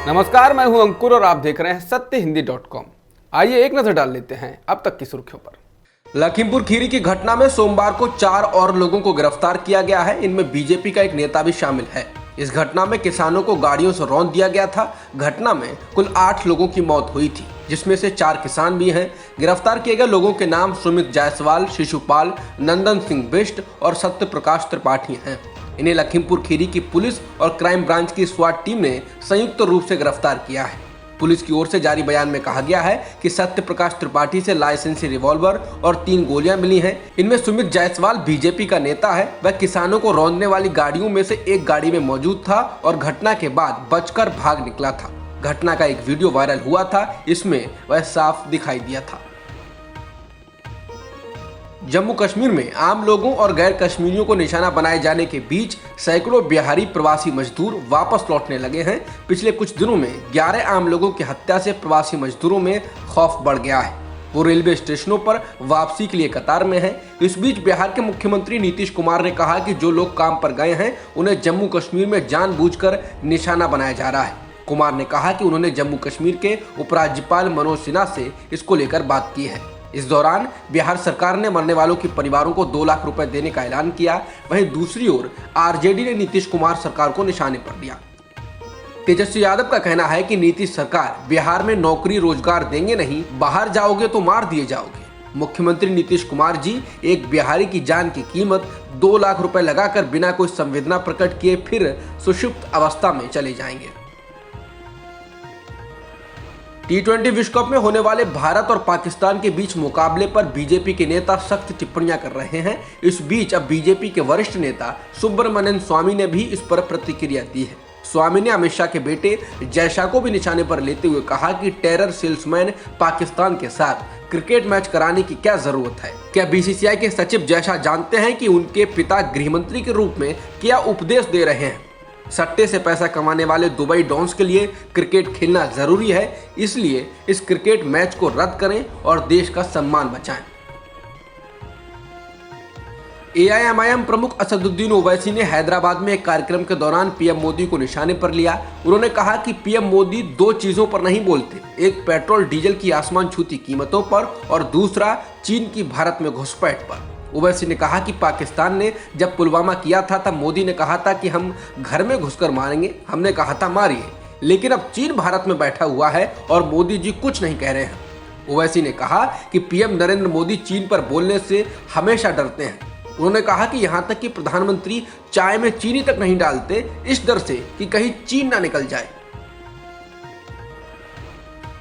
नमस्कार, मैं हूं अंकुर और आप देख रहे हैं सत्यहिंदी.com। आइए एक नजर डाल लेते हैं अब तक की सुर्खियों पर। लखीमपुर खीरी की घटना में सोमवार को 4 और लोगों को गिरफ्तार किया गया है। इनमें बीजेपी का एक नेता भी शामिल है। इस घटना में किसानों को गाड़ियों से रौंद दिया गया था। घटना में कुल 8 लोगों की मौत हुई थी, जिसमें से 4 किसान भी हैं। गिरफ्तार किए गए लोगों के नाम सुमित जायसवाल, शिशुपाल, नंदन सिंह बिष्ट और सत्य प्रकाश त्रिपाठी हैं। इन्हें लखीमपुर खीरी की पुलिस और क्राइम ब्रांच की स्वाट टीम ने संयुक्त रूप से गिरफ्तार किया है। पुलिस की ओर से जारी बयान में कहा गया है कि सत्य प्रकाश त्रिपाठी से लाइसेंसी रिवॉल्वर और 3 गोलियां मिली हैं। इनमें सुमित जायसवाल बीजेपी का नेता है। वह किसानों को रौंदने वाली गाड़ियों में से एक गाड़ी में मौजूद था और घटना के बाद बचकर भाग निकला था। घटना का एक वीडियो वायरल हुआ था, इसमें वह साफ दिखाई दिया था। जम्मू कश्मीर में आम लोगों और गैर कश्मीरियों को निशाना बनाए जाने के बीच सैकड़ों बिहारी प्रवासी मजदूर वापस लौटने लगे हैं। पिछले कुछ दिनों में 11 आम लोगों की हत्या से प्रवासी मजदूरों में खौफ बढ़ गया है। वो रेलवे स्टेशनों पर वापसी के लिए कतार में हैं। इस बीच बिहार के मुख्यमंत्री नीतीश कुमार ने कहा कि जो लोग काम पर गए हैं उन्हें जम्मू कश्मीर में जानबूझकर निशाना बनाया जा रहा है। कुमार ने कहा कि उन्होंने जम्मू कश्मीर के उपराज्यपाल मनोज सिन्हा से इसको लेकर बात की है। इस दौरान बिहार सरकार ने मरने वालों के परिवारों को 2 लाख रुपए देने का ऐलान किया। वहीं दूसरी ओर आरजेडी ने नीतीश कुमार सरकार को निशाने पर लिया। तेजस्वी यादव का कहना है कि नीतीश सरकार बिहार में नौकरी रोजगार देंगे नहीं, बाहर जाओगे तो मार दिए जाओगे। मुख्यमंत्री नीतीश कुमार जी एक बिहारी की जान की कीमत 2 लाख रुपए लगाकर बिना कोई संवेदना प्रकट किए फिर सुषुप्त अवस्था में चले जाएंगे। T20 विश्व कप में होने वाले भारत और पाकिस्तान के बीच मुकाबले पर बीजेपी के नेता सख्त टिप्पणियां कर रहे हैं। इस बीच अब बीजेपी के वरिष्ठ नेता सुब्रमण्यम स्वामी ने भी इस पर प्रतिक्रिया दी है। स्वामी ने अमित शाह के बेटे जय शाह को भी निशाने पर लेते हुए कहा कि टेरर सेल्समैन पाकिस्तान के साथ क्रिकेट मैच कराने की क्या जरूरत है। क्या बीसीसीआई के सचिव जय शाह जानते हैं कि उनके पिता गृहमंत्री के रूप में क्या उपदेश दे रहे हैं? सट्टे से पैसा कमाने वाले दुबई डॉन्स के लिए क्रिकेट खेलना जरूरी है, इसलिए इस क्रिकेट मैच को रद्द करें और देश का सम्मान बचाएं। एआईएमआईएम प्रमुख असदुद्दीन ओवैसी ने हैदराबाद में एक कार्यक्रम के दौरान पीएम मोदी को निशाने पर लिया। उन्होंने कहा कि पीएम मोदी 2 चीजों पर नहीं बोलते, एक पेट्रोल डीजल की आसमान छूती कीमतों पर और दूसरा चीन की भारत में घुसपैठ पर। ओवैसी ने कहा कि पाकिस्तान ने जब पुलवामा किया था तब मोदी ने कहा था कि हम घर में घुसकर मारेंगे, हमने कहा था मारिए, लेकिन अब चीन भारत में बैठा हुआ है और मोदी जी कुछ नहीं कह रहे हैं। ओवैसी ने कहा कि पीएम नरेंद्र मोदी चीन पर बोलने से हमेशा डरते हैं। उन्होंने कहा कि यहाँ तक कि प्रधानमंत्री चाय में चीनी तक नहीं डालते, इस डर से कि कहीं चीन ना निकल जाए।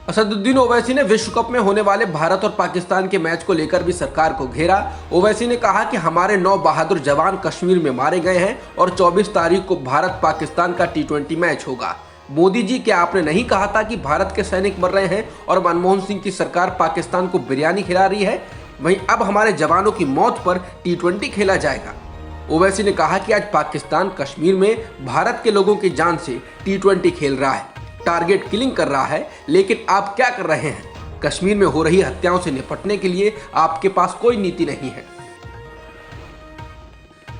असदुद्दीन ओवैसी ने विश्व कप में होने वाले भारत और पाकिस्तान के मैच को लेकर भी सरकार को घेरा। ओवैसी ने कहा कि हमारे 9 बहादुर जवान कश्मीर में मारे गए हैं और 24 तारीख को भारत पाकिस्तान का T20 मैच होगा। मोदी जी, क्या आपने नहीं कहा था कि भारत के सैनिक मर रहे हैं और मनमोहन सिंह की सरकार पाकिस्तान को बिरयानी खिला रही है? वहीं अब हमारे जवानों की मौत पर T20 खेला जाएगा। ओवैसी ने कहा कि आज पाकिस्तान कश्मीर में भारत के लोगों की जान से T20 खेल रहा है, टारगेट किलिंग कर रहा है, लेकिन आप क्या कर रहे हैं? कश्मीर में हो रही हत्याओं से निपटने के लिए आपके पास कोई नीति नहीं है।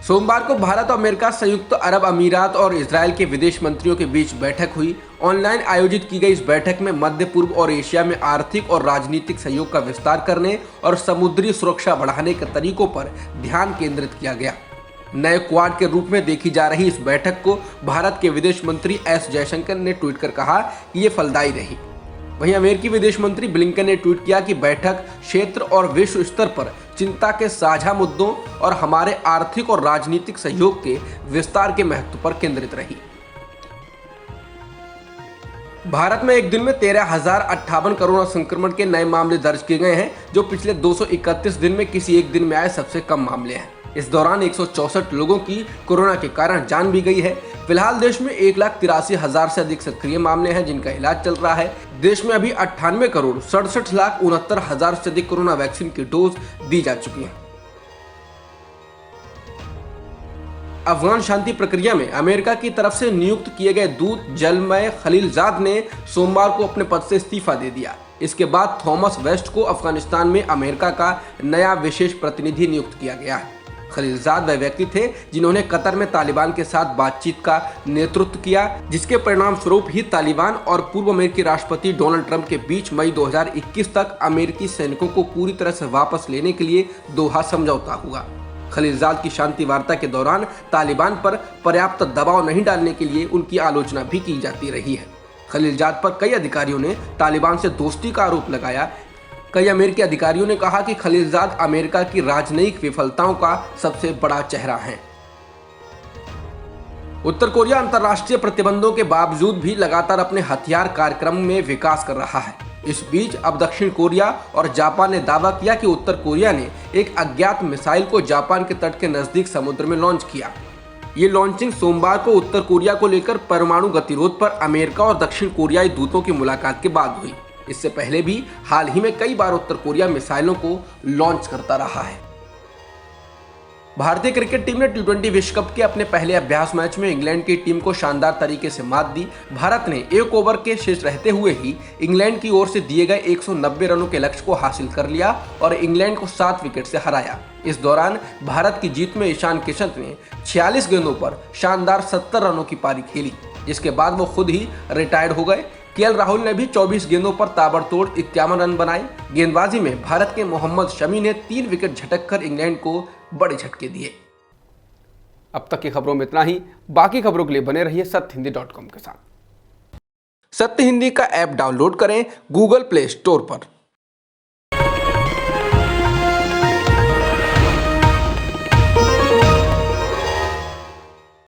सोमवार को भारत, अमेरिका, संयुक्त अरब अमीरात और इजराइल के विदेश मंत्रियों के बीच बैठक हुई। ऑनलाइन आयोजित की गई इस बैठक में मध्य पूर्व और एशिया में आर्थिक और राजनीतिक सहयोग का विस्तार करने और समुद्री सुरक्षा बढ़ाने के तरीकों पर ध्यान केंद्रित किया गया। नए क्वाड के रूप में देखी जा रही इस बैठक को भारत के विदेश मंत्री एस जयशंकर ने ट्वीट कर कहा कि ये फलदायी रही। वहीं अमेरिकी विदेश मंत्री ब्लिंकन ने ट्वीट किया कि बैठक क्षेत्र और विश्व स्तर पर चिंता के साझा मुद्दों और हमारे आर्थिक और राजनीतिक सहयोग के विस्तार के महत्व पर केंद्रित रही। भारत में एक दिन में 13,058 कोरोना संक्रमण के नए मामले दर्ज किए गए हैं, जो पिछले 231 दिन में किसी एक दिन में आए सबसे कम मामले हैं। इस दौरान 164 लोगों की कोरोना के कारण जान भी गई है। फिलहाल देश में 1,83,000 से अधिक सक्रिय मामले हैं, जिनका इलाज चल रहा है। देश में अभी 98,67,69,000 से अधिक कोरोना वैक्सीन की डोज दी जा चुकी है। अफगान शांति प्रक्रिया में अमेरिका की तरफ से नियुक्त किए गए दूत जलमय खलीलजाद ने सोमवार को अपने पद से इस्तीफा दे दिया। इसके बाद थॉमस वेस्ट को अफगानिस्तान में अमेरिका का नया विशेष प्रतिनिधि नियुक्त किया गया है। खलीलजाद वह व्यक्ति थे जिन्होंने कतर में तालिबान के साथ बातचीत का नेतृत्व किया, जिसके परिणाम स्वरूप ही तालिबान और पूर्व अमेरिकी राष्ट्रपति डोनाल्ड ट्रंप के बीच मई 2021 तक अमेरिकी सैनिकों को पूरी तरह से वापस लेने के लिए दोहा समझौता हुआ। खलीलजाद की शांति वार्ता के दौरान तालिबान पर पर्याप्त दबाव नहीं डालने के लिए उनकी आलोचना भी की जाती रही है। खलीलजाद पर कई अधिकारियों ने तालिबान से दोस्ती का आरोप लगाया। कई अमेरिकी अधिकारियों ने कहा कि खलीलजाद अमेरिका की राजनयिक विफलताओं का सबसे बड़ा चेहरा हैं। उत्तर कोरिया अंतर्राष्ट्रीय प्रतिबंधों के बावजूद भी लगातार अपने हथियार कार्यक्रम में विकास कर रहा है। इस बीच अब दक्षिण कोरिया और जापान ने दावा किया कि उत्तर कोरिया ने एक अज्ञात मिसाइल को जापान के तट के नजदीक समुद्र में लॉन्च किया। ये लॉन्चिंग सोमवार को उत्तर कोरिया को लेकर परमाणु गतिरोध पर अमेरिका और दक्षिण कोरियाई दूतों की मुलाकात के बाद हुई। इससे पहले भी हाल ही में कई बार उत्तर कोरिया मिसाइलों को लॉन्च करता रहा है। भारतीय क्रिकेट टीम ने टी20 विश्व कप के अपने पहले अभ्यास मैच में इंग्लैंड की टीम को शानदार तरीके से मात दी। भारत ने 1 ओवर के शेष रहते हुए ही इंग्लैंड की ओर से दिए गए 190 रनों के लक्ष्य को हासिल कर लिया और इंग्लैंड को 7 विकेट से हराया। इस दौरान भारत की जीत में ईशान किशन ने 46 गेंदों पर शानदार 70 रनों की पारी खेली, जिसके बाद वो खुद ही रिटायर्ड हो गए। केएल राहुल ने भी 24 गेंदों पर ताबड़तोड़ 51 रन बनाए। गेंदबाजी में भारत के मोहम्मद शमी ने 3 विकेट झटककर इंग्लैंड को बड़े झटके दिए। अब तक की खबरों में इतना ही। बाकी खबरों के लिए बने रहिए सत्यहिंदी.com के साथ। सत्य हिंदी का ऐप डाउनलोड करें गूगल प्ले स्टोर पर।